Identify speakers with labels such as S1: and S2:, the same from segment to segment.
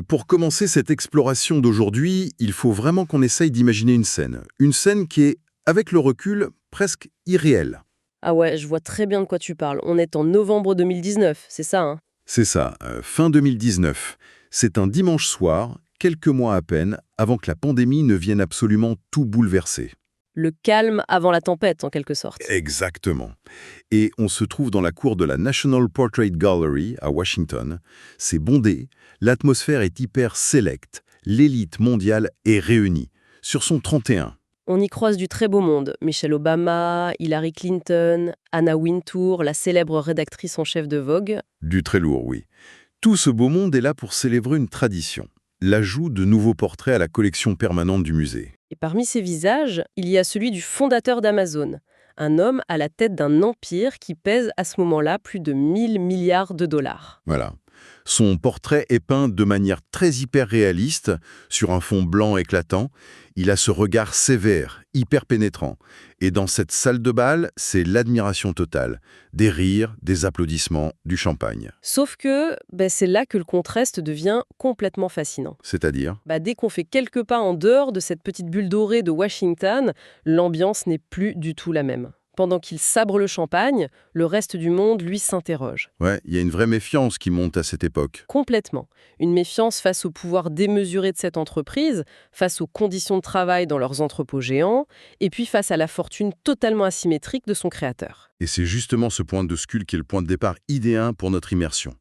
S1: Pour commencer cette exploration d'aujourd'hui, il faut vraiment qu'on essaye d'imaginer une scène. Une scène qui est, avec le recul, presque irréelle.
S2: Ah ouais, je vois très bien de quoi tu parles. On est en novembre 2019, c'est ça, hein?
S1: C'est ça, fin 2019. C'est un dimanche soir, quelques mois à peine, avant que la pandémie ne vienne absolument tout bouleverser.
S2: Le calme avant la tempête, en quelque sorte.
S1: Exactement. Et on se trouve dans la cour de la National Portrait Gallery à Washington. C'est bondé, l'atmosphère est hyper sélecte, l'élite mondiale est réunie. Sur son 31.
S2: On y croise du très beau monde. Michelle Obama, Hillary Clinton, Anna Wintour, la célèbre rédactrice en chef de Vogue.
S1: Du très lourd, oui. Tout ce beau monde est là pour célébrer une tradition. L'ajout de nouveaux portraits à la collection permanente du musée.
S2: Et parmi ces visages, il y a celui du fondateur d'Amazon, un homme à la tête d'un empire qui pèse à ce moment-là plus de 1 000 milliards de dollars.
S1: Voilà. Son portrait est peint de manière très hyper réaliste, sur un fond blanc éclatant. Il a ce regard sévère, hyper pénétrant. Et dans cette salle de bal, c'est l'admiration totale. Des rires, des applaudissements, du champagne.
S2: Sauf que c'est là que le contraste devient complètement fascinant.
S1: C'est-à-dire?
S2: Dès qu'on fait quelques pas en dehors de cette petite bulle dorée de Washington, l'ambiance n'est plus du tout la même. Pendant qu'il sabre le champagne, le reste du monde, lui, s'interroge.
S1: Ouais, il y a une vraie méfiance qui monte à cette époque.
S2: Complètement. Une méfiance face au pouvoir démesuré de cette entreprise, face aux conditions de travail dans leurs entrepôts géants, et puis face à la fortune totalement asymétrique de son créateur.
S1: Et c'est justement ce point de bascule qui est le point de départ idéal pour notre immersion.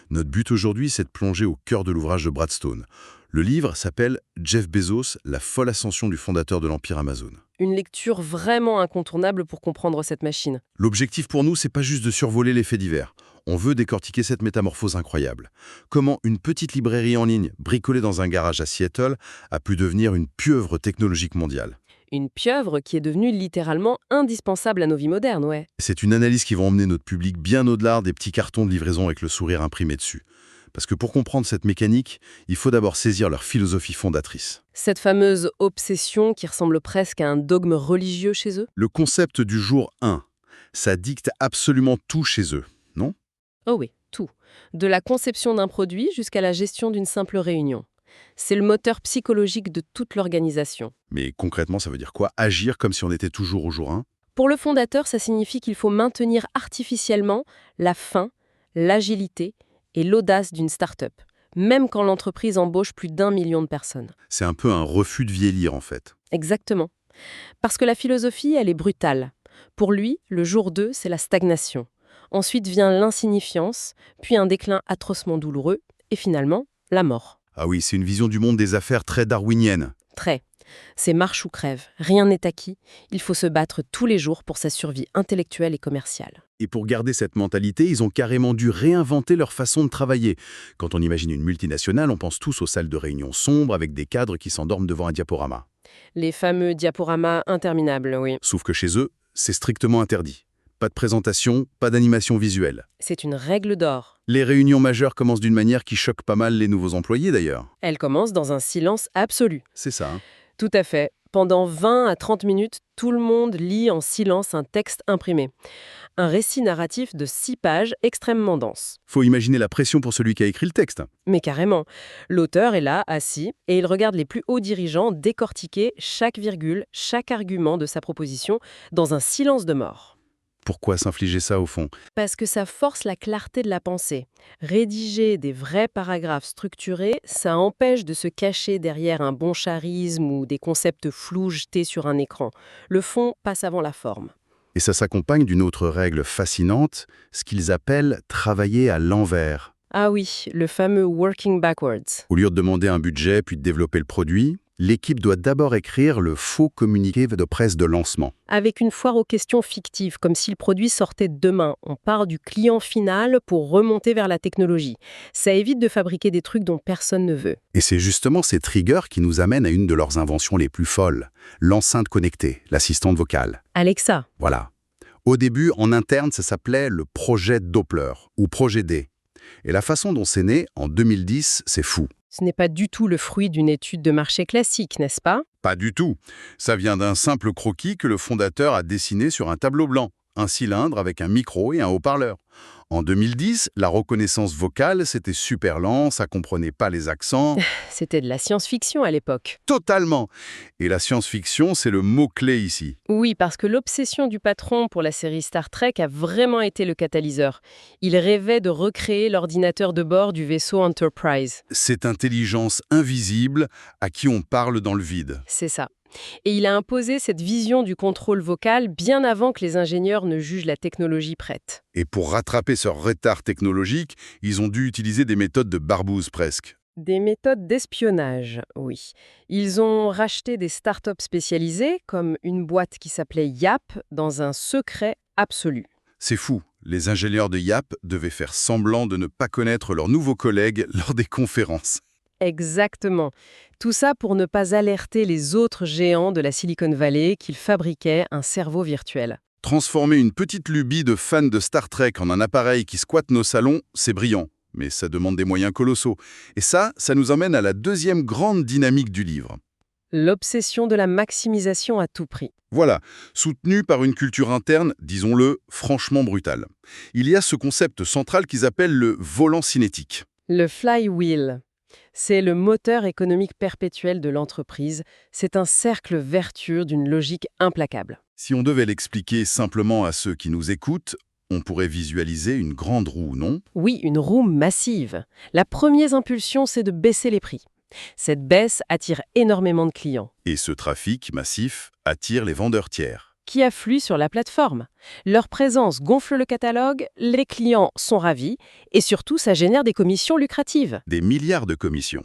S1: Notre but aujourd'hui, c'est de plonger au cœur de l'ouvrage de Brad Stone. Le livre s'appelle Jeff Bezos, la folle ascension du fondateur de l'empire Amazon.
S2: Une lecture vraiment incontournable pour comprendre cette machine.
S1: L'objectif pour nous, c'est pas juste de survoler les faits divers. On veut décortiquer cette métamorphose incroyable. Comment une petite librairie en ligne, bricolée dans un garage à Seattle, a pu devenir une pieuvre technologique mondiale.
S2: Une pieuvre qui est devenue littéralement indispensable à nos vies modernes, ouais.
S1: C'est une analyse qui va emmener notre public bien au-delà des petits cartons de livraison avec le sourire imprimé dessus. Parce que pour comprendre cette mécanique, il faut d'abord saisir leur philosophie fondatrice.
S2: Cette fameuse obsession qui ressemble presque à un dogme religieux chez eux.
S1: Le concept du jour 1, ça dicte absolument tout chez eux, non?
S2: Oh oui, tout. De la conception d'un produit jusqu'à la gestion d'une simple réunion. C'est le moteur psychologique de toute l'organisation.
S1: Mais concrètement, ça veut dire quoi? Agir comme si on était toujours au jour 1?
S2: Pour le fondateur, ça signifie qu'il faut maintenir artificiellement la faim, l'agilité et l'audace d'une start-up, même quand l'entreprise embauche plus d'1 million de personnes.
S1: C'est un peu un refus de vieillir, en fait.
S2: Exactement. Parce que la philosophie, elle est brutale. Pour lui, le jour 2, c'est la stagnation. Ensuite vient l'insignifiance, puis un déclin atrocement douloureux, et finalement, la mort.
S1: Ah oui, c'est une vision du monde des affaires très darwinienne.
S2: Très. C'est marche ou crève. Rien n'est acquis. Il faut se battre tous les jours pour sa survie intellectuelle et commerciale.
S1: Et pour garder cette mentalité, ils ont carrément dû réinventer leur façon de travailler. Quand on imagine une multinationale, on pense tous aux salles de réunion sombres avec des cadres qui s'endorment devant un diaporama.
S2: Les fameux diaporamas interminables, oui.
S1: Sauf que chez eux, c'est strictement interdit. Pas de présentation, pas d'animation visuelle.
S2: C'est une règle d'or.
S1: Les réunions majeures commencent d'une manière qui choque pas mal les nouveaux employés d'ailleurs.
S2: Elle commence dans un silence absolu.
S1: C'est ça, hein.
S2: Tout à fait. Pendant 20 à 30 minutes, tout le monde lit en silence un texte imprimé. Un récit narratif de 6 pages extrêmement dense.
S1: Faut imaginer la pression pour celui qui a écrit le texte.
S2: Mais carrément, l'auteur est là, assis, et il regarde les plus hauts dirigeants décortiquer chaque virgule, chaque argument de sa proposition dans un silence de mort.
S1: Pourquoi s'infliger ça au fond?
S2: Parce que ça force la clarté de la pensée. Rédiger des vrais paragraphes structurés, ça empêche de se cacher derrière un bon charisme ou des concepts flous jetés sur un écran. Le fond passe avant la forme.
S1: Et ça s'accompagne d'une autre règle fascinante, ce qu'ils appellent travailler à l'envers.
S2: Ah oui, le fameux working backwards.
S1: Au lieu de demander un budget puis de développer le produit, l'équipe doit d'abord écrire le faux communiqué de presse de lancement.
S2: Avec une foire aux questions fictives, comme si le produit sortait demain. On part du client final pour remonter vers la technologie. Ça évite de fabriquer des trucs dont personne ne veut.
S1: Et c'est justement ces triggers qui nous amènent à une de leurs inventions les plus folles, l'enceinte connectée, l'assistante vocale.
S2: Alexa.
S1: Voilà. Au début, en interne, ça s'appelait le projet Doppler, ou projet D. Et la façon dont c'est né, en 2010, c'est fou.
S2: Ce n'est pas du tout le fruit d'une étude de marché classique, n'est-ce pas?
S1: Pas du tout. Ça vient d'un simple croquis que le fondateur a dessiné sur un tableau blanc. un cylindre avec un micro et un haut-parleur. En 2010, la reconnaissance vocale, c'était super lent, ça comprenait pas les accents.
S2: C'était de la science-fiction à l'époque.
S1: Totalement. Et la science-fiction, c'est le mot-clé ici.
S2: Oui, parce que l'obsession du patron pour la série Star Trek a vraiment été le catalyseur. Il rêvait de recréer l'ordinateur de bord du vaisseau Enterprise.
S1: Cette intelligence invisible à qui on parle dans le vide.
S2: C'est ça. Et il a imposé cette vision du contrôle vocal bien avant que les ingénieurs ne jugent la technologie prête.
S1: Et pour rattraper ce retard technologique, ils ont dû utiliser des méthodes de barbouze presque.
S2: Des méthodes d'espionnage, oui. Ils ont racheté des startups spécialisées, comme une boîte qui s'appelait Yap, dans un secret absolu.
S1: C'est fou. Les ingénieurs de Yap devaient faire semblant de ne pas connaître leurs nouveaux collègues lors des conférences.
S2: Exactement. Tout ça pour ne pas alerter les autres géants de la Silicon Valley qu'ils fabriquaient un cerveau virtuel.
S1: Transformer une petite lubie de fans de Star Trek en un appareil qui squatte nos salons, c'est brillant. Mais ça demande des moyens colossaux. Et ça nous emmène à la deuxième grande dynamique du livre.
S2: L'obsession de la maximisation à tout prix.
S1: Voilà, soutenu par une culture interne, disons-le, franchement brutale. Il y a ce concept central qu'ils appellent le volant cinétique.
S2: Le flywheel. C'est le moteur économique perpétuel de l'entreprise. C'est un cercle vertueux d'une logique implacable.
S1: Si on devait l'expliquer simplement à ceux qui nous écoutent, on pourrait visualiser une grande roue, non?
S2: Oui, une roue massive. La première impulsion, c'est de baisser les prix. Cette baisse attire énormément de clients,
S1: Et ce trafic massif attire les vendeurs tiers.
S2: qui affluent sur la plateforme. Leur présence gonfle le catalogue, les clients sont ravis, et surtout, ça génère des commissions lucratives.
S1: Des milliards de commissions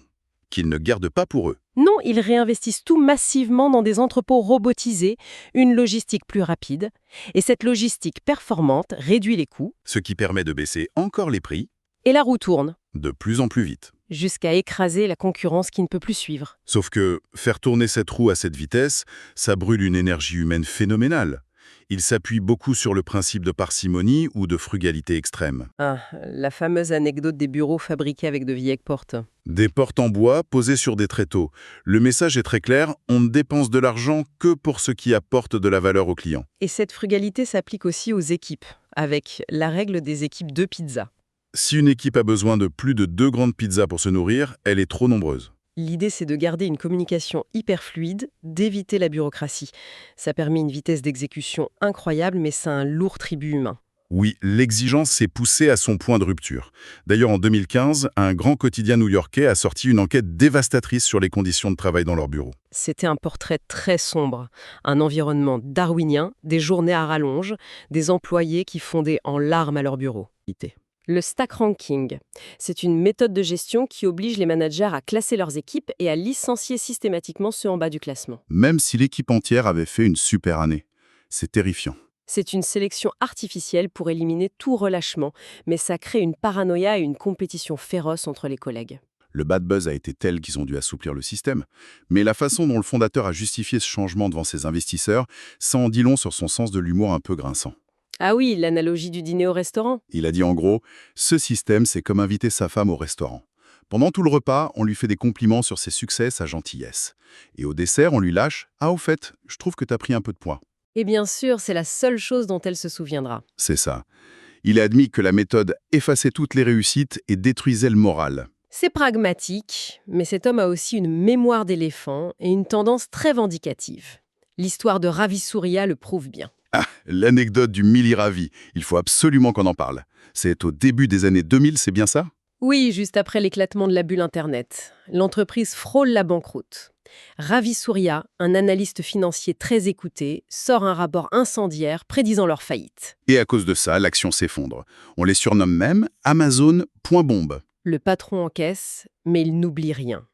S1: qu'ils ne gardent pas pour eux.
S2: Non, ils réinvestissent tout massivement dans des entrepôts robotisés, une logistique plus rapide. Et cette logistique performante réduit les coûts,
S1: Ce qui permet de baisser encore les prix
S2: et la roue tourne,
S1: de plus en plus vite.
S2: jusqu'à écraser la concurrence qui ne peut plus suivre.
S1: Sauf que faire tourner cette roue à cette vitesse, ça brûle une énergie humaine phénoménale. Il s'appuie beaucoup sur le principe de parcimonie ou de frugalité extrême.
S2: Ah, la fameuse anecdote des bureaux fabriqués avec de vieilles portes.
S1: Des portes en bois posées sur des tréteaux. Le message est très clair, on ne dépense de l'argent que pour ce qui apporte de la valeur aux clients.
S2: Et cette frugalité s'applique aussi aux équipes, avec la règle des équipes de pizza.
S1: Si une équipe a besoin de plus de 2 grandes pizzas pour se nourrir, elle est trop nombreuse.
S2: L'idée, c'est de garder une communication hyper fluide, d'éviter la bureaucratie. Ça permet une vitesse d'exécution incroyable, mais c'est un lourd tribut humain.
S1: Oui, l'exigence s'est poussée à son point de rupture. D'ailleurs, en 2015, un grand quotidien new-yorkais a sorti une enquête dévastatrice sur les conditions de travail dans leurs bureaux.
S2: C'était un portrait très sombre, un environnement darwinien, des journées à rallonge, des employés qui fondaient en larmes à leur bureau. Le stack ranking, c'est une méthode de gestion qui oblige les managers à classer leurs équipes et à licencier systématiquement ceux en bas du classement.
S1: Même si l'équipe entière avait fait une super année. C'est terrifiant.
S2: C'est une sélection artificielle pour éliminer tout relâchement, mais ça crée une paranoïa et une compétition féroce entre les collègues.
S1: Le bad buzz a été tel qu'ils ont dû assouplir le système. Mais la façon dont le fondateur a justifié ce changement devant ses investisseurs, ça en dit long sur son sens de l'humour un peu grinçant.
S2: Ah oui, l'analogie du dîner au restaurant.
S1: Il a dit en gros, ce système, c'est comme inviter sa femme au restaurant. Pendant tout le repas, on lui fait des compliments sur ses succès, sa gentillesse. Et au dessert, on lui lâche « Ah, au fait, je trouve que t'as pris un peu de poids. »
S2: Et bien sûr, c'est la seule chose dont elle se souviendra.
S1: C'est ça. Il a admis que la méthode effaçait toutes les réussites et détruisait le moral.
S2: C'est pragmatique, mais cet homme a aussi une mémoire d'éléphant et une tendance très vindicative. L'histoire de Ravi Surya le prouve bien.
S1: Ah, l'anecdote du Milli-Ravi, il faut absolument qu'on en parle. C'est au début des années 2000, c'est bien ça?
S2: Oui, juste après l'éclatement de la bulle Internet. L'entreprise frôle la banqueroute. Ravi Surya, un analyste financier très écouté, sort un rapport incendiaire prédisant leur faillite.
S1: Et à cause de ça, l'action s'effondre. On les surnomme même Amazon point bombe.
S2: Le patron encaisse, mais il n'oublie rien.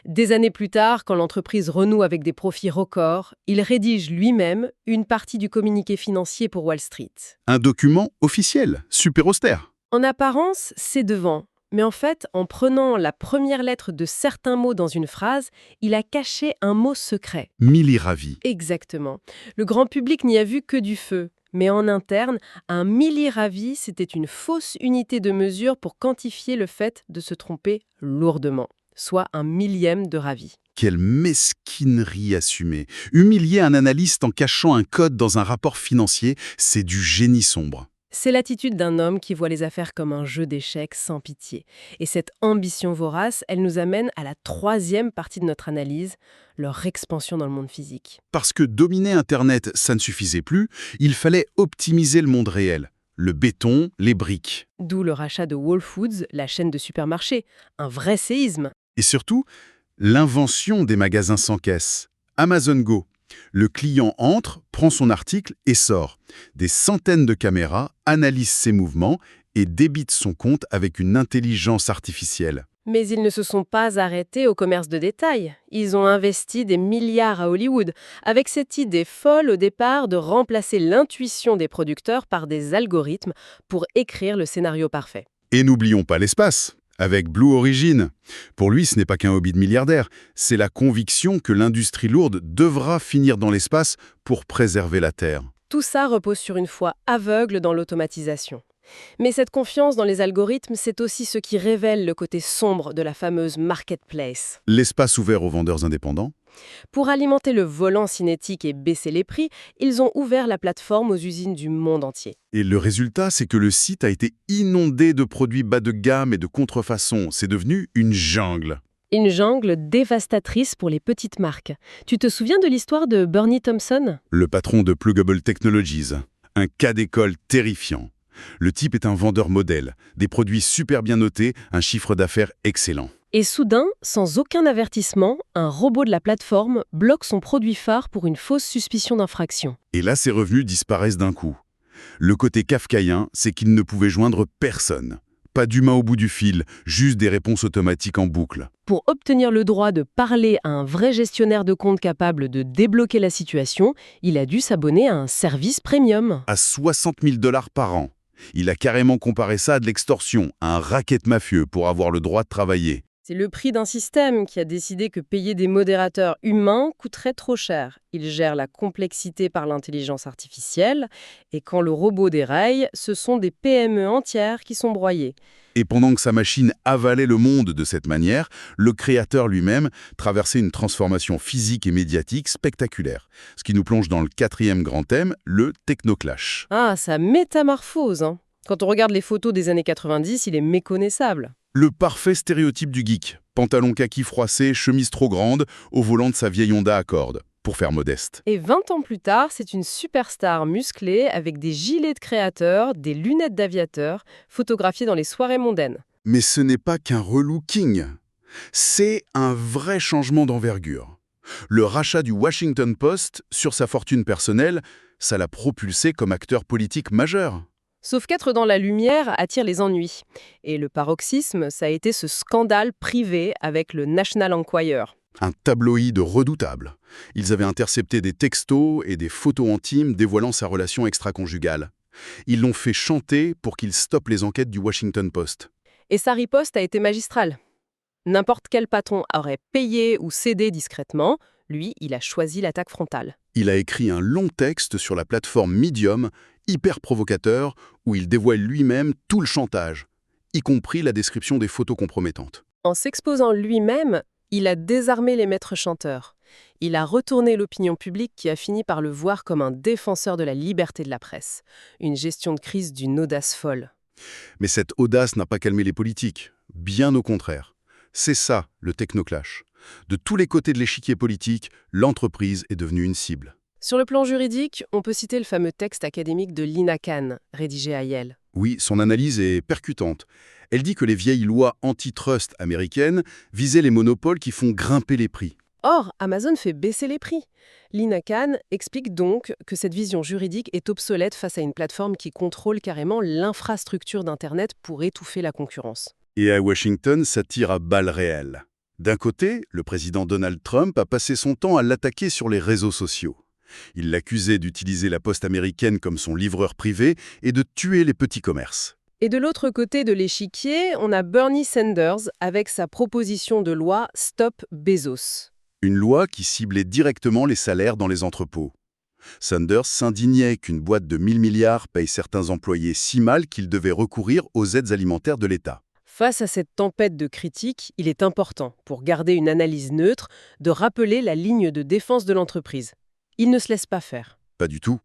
S2: Des années plus tard, quand l'entreprise renoue avec des profits records, il rédige lui-même une partie du communiqué financier pour Wall Street.
S1: Un document officiel, super austère.
S2: En apparence, c'est devant. Mais en fait, en prenant la première lettre de certains mots dans une phrase, il a caché un mot secret.
S1: Milli-Ravi.
S2: Exactement. Le grand public n'y a vu que du feu. Mais en interne, un milli-ravi, c'était une fausse unité de mesure pour quantifier le fait de se tromper lourdement, soit un millième de ravi.
S1: Quelle mesquinerie assumée. Humilier un analyste en cachant un code dans un rapport financier, c'est du génie sombre.
S2: C'est l'attitude d'un homme qui voit les affaires comme un jeu d'échecs sans pitié. Et cette ambition vorace, elle nous amène à la troisième partie de notre analyse, leur expansion dans le monde physique.
S1: Parce que dominer Internet, ça ne suffisait plus, il fallait optimiser le monde réel. Le béton, les briques.
S2: D'où le rachat de Whole Foods, la chaîne de supermarchés. Un vrai séisme.
S1: Et surtout, l'invention des magasins sans caisse. Amazon Go. Le client entre, prend son article et sort. Des centaines de caméras analysent ses mouvements et débitent son compte avec une intelligence artificielle.
S2: Mais ils ne se sont pas arrêtés au commerce de détail. Ils ont investi des milliards à Hollywood, avec cette idée folle au départ de remplacer l'intuition des producteurs par des algorithmes pour écrire le scénario parfait.
S1: Et n'oublions pas l'espace, avec Blue Origin. Pour lui, ce n'est pas qu'un hobby de milliardaire, c'est la conviction que l'industrie lourde devra finir dans l'espace pour préserver la Terre.
S2: Tout ça repose sur une foi aveugle dans l'automatisation. Mais cette confiance dans les algorithmes, c'est aussi ce qui révèle le côté sombre de la fameuse marketplace.
S1: L'espace ouvert aux vendeurs indépendants.
S2: Pour alimenter le volant cinétique et baisser les prix, ils ont ouvert la plateforme aux usines du monde entier.
S1: Et le résultat, c'est que le site a été inondé de produits bas de gamme et de contrefaçons. C'est devenu une jungle.
S2: Une jungle dévastatrice pour les petites marques. Tu te souviens de l'histoire de Bernie Thompson ?
S1: Le patron de Pluggable Technologies. Un cas d'école terrifiant. Le type est un vendeur modèle, des produits super bien notés, un chiffre d'affaires excellent.
S2: Et soudain, sans aucun avertissement, un robot de la plateforme bloque son produit phare pour une fausse suspicion d'infraction.
S1: Et là, ses revenus disparaissent d'un coup. Le côté kafkaïen, c'est qu'il ne pouvait joindre personne. Pas d'humain au bout du fil, juste des réponses automatiques en boucle.
S2: Pour obtenir le droit de parler à un vrai gestionnaire de compte capable de débloquer la situation, il a dû s'abonner à un service premium.
S1: À 60 000 $ par an. Il a carrément comparé ça à de l'extorsion, à un racket mafieux pour avoir le droit de travailler.
S2: C'est le prix d'un système qui a décidé que payer des modérateurs humains coûterait trop cher. Il gère la complexité par l'intelligence artificielle, et quand le robot déraille, ce sont des PME entières qui sont broyées.
S1: Et pendant que sa machine avalait le monde de cette manière, le créateur lui-même traversait une transformation physique et médiatique spectaculaire. Ce qui nous plonge dans le quatrième grand thème, le technoclash.
S2: Ah, ça métamorphose, hein. Quand on regarde les photos des années 90, il est méconnaissable.
S1: Le parfait stéréotype du geek. Pantalon kaki froissé, chemise trop grande, au volant de sa vieille Honda Accord, pour faire modeste.
S2: Et 20 ans plus tard, c'est une superstar musclée avec des gilets de créateur, des lunettes d'aviateur, photographiée dans les soirées mondaines.
S1: Mais ce n'est pas qu'un relooking. C'est un vrai changement d'envergure. Le rachat du Washington Post sur sa fortune personnelle, ça l'a propulsé comme acteur politique majeur.
S2: Sauf qu'être dans la lumière attire les ennuis. Et le paroxysme, ça a été ce scandale privé avec le National Enquirer.
S1: Un tabloïd redoutable. Ils avaient intercepté des textos et des photos intimes dévoilant sa relation extra-conjugale. Ils l'ont fait chanter pour qu'il stoppe les enquêtes du Washington Post.
S2: Et sa riposte a été magistrale. N'importe quel patron aurait payé ou cédé discrètement. Lui, il a choisi l'attaque frontale.
S1: Il a écrit un long texte sur la plateforme Medium, hyper provocateur, où il dévoile lui-même tout le chantage, y compris la description des photos compromettantes.
S2: En s'exposant lui-même, il a désarmé les maîtres chanteurs. Il a retourné l'opinion publique qui a fini par le voir comme un défenseur de la liberté de la presse. Une gestion de crise d'une audace folle.
S1: Mais cette audace n'a pas calmé les politiques, bien au contraire. C'est ça, le technoclash. De tous les côtés de l'échiquier politique, l'entreprise est devenue une cible.
S2: Sur le plan juridique, on peut citer le fameux texte académique de Lina Khan, rédigé à Yale.
S1: Oui, son analyse est percutante. Elle dit que les vieilles lois antitrust américaines visaient les monopoles qui font grimper les prix.
S2: Or, Amazon fait baisser les prix. Lina Khan explique donc que cette vision juridique est obsolète face à une plateforme qui contrôle carrément l'infrastructure d'Internet pour étouffer la concurrence.
S1: Et à Washington, ça tire à balles réelles. D'un côté, le président Donald Trump a passé son temps à l'attaquer sur les réseaux sociaux. Il l'accusait d'utiliser la poste américaine comme son livreur privé et de tuer les petits commerces.
S2: Et de l'autre côté de l'échiquier, on a Bernie Sanders avec sa proposition de loi Stop Bezos.
S1: Une loi qui ciblait directement les salaires dans les entrepôts. Sanders s'indignait qu'une boîte de 1000 milliards paye certains employés si mal qu'ils devaient recourir aux aides alimentaires de l'État.
S2: Face à cette tempête de critiques, il est important, pour garder une analyse neutre, de rappeler la ligne de défense de l'entreprise. Il ne se laisse pas faire.
S1: Pas du tout.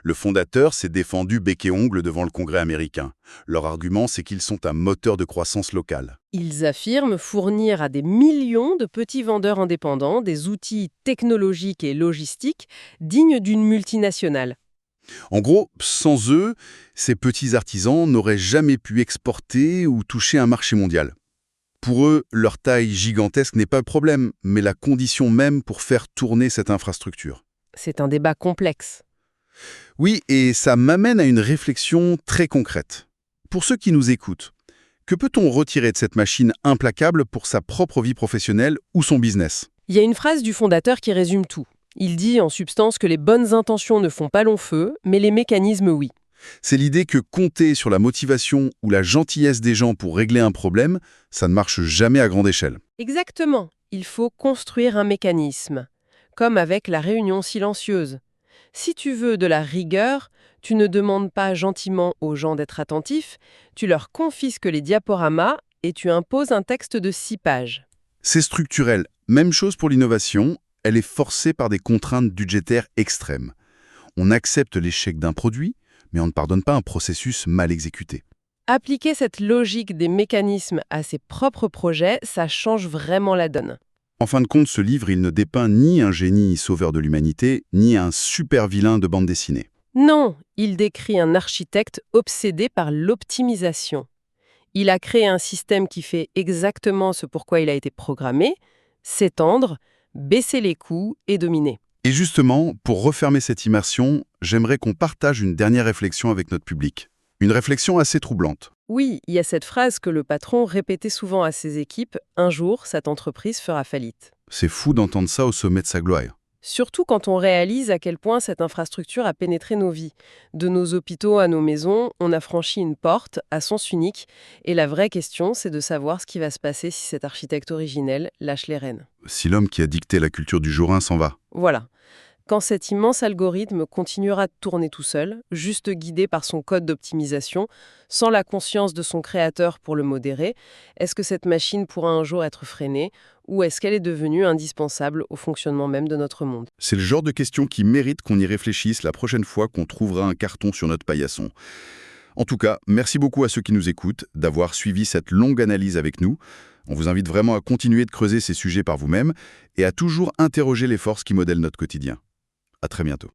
S1: Le fondateur s'est défendu bec et ongle devant le Congrès américain. Leur argument, c'est qu'ils sont un moteur de croissance locale.
S2: Ils affirment fournir à des millions de petits vendeurs indépendants des outils technologiques et logistiques dignes d'une multinationale.
S1: En gros, sans eux, ces petits artisans n'auraient jamais pu exporter ou toucher un marché mondial. Pour eux, leur taille gigantesque n'est pas le problème, mais la condition même pour faire tourner cette infrastructure.
S2: C'est un débat complexe.
S1: Oui, et ça m'amène à une réflexion très concrète. Pour ceux qui nous écoutent, que peut-on retirer de cette machine implacable pour sa propre vie professionnelle ou son business?
S2: Il y a une phrase du fondateur qui résume tout. Il dit en substance que les bonnes intentions ne font pas long feu, mais les mécanismes oui.
S1: C'est l'idée que compter sur la motivation ou la gentillesse des gens pour régler un problème, ça ne marche jamais à grande échelle.
S2: Exactement. Il faut construire un mécanisme. Comme avec la réunion silencieuse. Si tu veux de la rigueur, tu ne demandes pas gentiment aux gens d'être attentifs, tu leur confisques les diaporamas et tu imposes un texte de 6 pages.
S1: C'est structurel. Même chose pour l'innovation, elle est forcée par des contraintes budgétaires extrêmes. On accepte l'échec d'un produit, mais on ne pardonne pas un processus mal exécuté.
S2: Appliquer cette logique des mécanismes à ses propres projets, ça change vraiment la donne.
S1: En fin de compte, ce livre, il ne dépeint ni un génie sauveur de l'humanité, ni un super vilain de bande dessinée.
S2: Non, il décrit un architecte obsédé par l'optimisation. Il a créé un système qui fait exactement ce pourquoi il a été programmé, s'étendre, baisser les coûts et dominer.
S1: Et justement, pour refermer cette immersion, j'aimerais qu'on partage une dernière réflexion avec notre public. Une réflexion assez troublante.
S2: Oui, il y a cette phrase que le patron répétait souvent à ses équipes, « Un jour, cette entreprise fera faillite ».
S1: C'est fou d'entendre ça au sommet de sa gloire.
S2: Surtout quand on réalise à quel point cette infrastructure a pénétré nos vies. De nos hôpitaux à nos maisons, on a franchi une porte à sens unique. Et la vraie question, c'est de savoir ce qui va se passer si cet architecte originel lâche les rênes.
S1: Si l'homme qui a dicté la culture du jour 1 s'en va.
S2: Voilà. Quand cet immense algorithme continuera de tourner tout seul, juste guidé par son code d'optimisation, sans la conscience de son créateur pour le modérer, est-ce que cette machine pourra un jour être freinée ou est-ce qu'elle est devenue indispensable au fonctionnement même de notre monde?
S1: C'est le genre de question qui mérite qu'on y réfléchisse la prochaine fois qu'on trouvera un carton sur notre paillasson. En tout cas, merci beaucoup à ceux qui nous écoutent d'avoir suivi cette longue analyse avec nous. On vous invite vraiment à continuer de creuser ces sujets par vous-même et à toujours interroger les forces qui modèlent notre quotidien. À très bientôt.